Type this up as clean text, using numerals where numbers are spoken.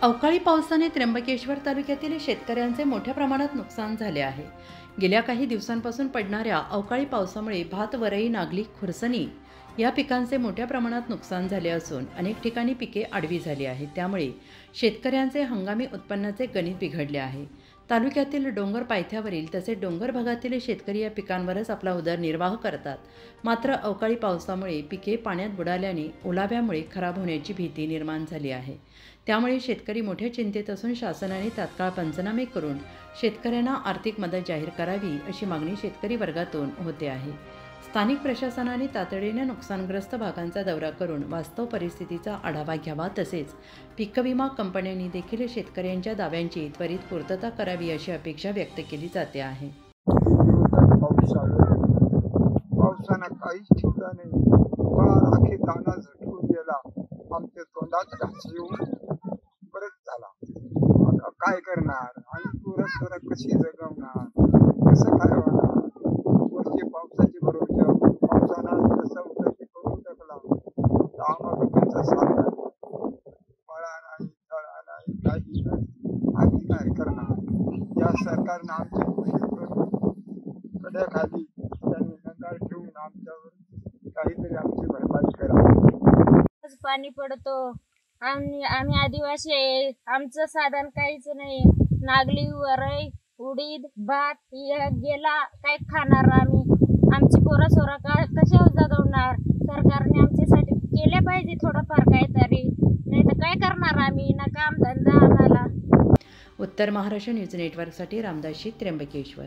अवकाळी पावसाने त्र्यंबकेश्वर तालुक्यातील शेतकऱ्यांचे मोठ्या प्रमाणात नुकसान झाले आहे। गेल्या काही दिवसांपासून पडणाऱ्या अवकाळी पावसामुळे भात, वरई, नागली, खुरसणी या पिकांचे मोठ्या प्रमाणात नुकसान झाले असून अनेक ठिकाणी पिके आडवी झाली आहेत। त्यामुळे शेतकऱ्यांचे हंगामी उत्पन्नाचे गणित बिघडले आहे। तालुक्यातील डोंगर पायथ्यावरील तसेच डोंगर भागातील शेतकरी या पिकांवरच आपला उदरनिर्वाह करतात। मात्र अवकाळी पावसामुळे पिके पाण्यात बुडाल्याने ओलाव्यामुळे खराब होण्याची भीती निर्माण झाली आहे। त्यामुळे शेतकरी मोठ्या चिंतेत असून शासनाने तात्काळ पंचनामे करून शेतकऱ्यांना आर्थिक मदत जाहीर करावी अशी मागणी शेतकरी वर्गातून होते आहे। स्थानिक प्रशासनाने तातडीने नुकसानग्रस्त भागांचा दौरा करून वास्तव परिस्थितीचा आढावा घ्यावा, तसेच पीक विमा कंपन्यांनी देखील शेतकऱ्यांच्या दाव्यांची त्वरित पूर्तता करावी अशी अपेक्षा व्यक्त केली जाते आहे। पावसानं काहीच ठेवलं नाही, आखी दाना झटकून गेला, आमच्या तोंडात घास येऊन परत झाला। आता काय करणार आणि पोरं कशी जगवणार, कसं काय होणार? वरची पावसाची भरोसा पावसानं जसं होतं ते करून टाकला, आम्हा लोकांचा साथ नाही, फळा नाही, तळा नाही, काही नाही। आम्ही काय करणार? या सरकारनं आमची कोशिश करून कड्याखाली त्यांनी नगार ठेवून आमच्यावर काहीतरी आमची भरपाई करावी। पाणी पडतो, आम्ही आदिवासी आहे, आमचं साधन काहीच नाही। नागली, वरई, उडीद, भात गेला, काय खाणार आम्ही? आमची पोरं सोरं कशा जगवणार? सरकारने आमच्यासाठी केले पाहिजे थोडंफार काहीतरी, नाही तर काय करणार आम्ही? ना काम धंदा आम्हाला। उत्तर महाराष्ट्र न्यूज नेटवर्कसाठी रामदास शी, त्र्यंबकेश्वर।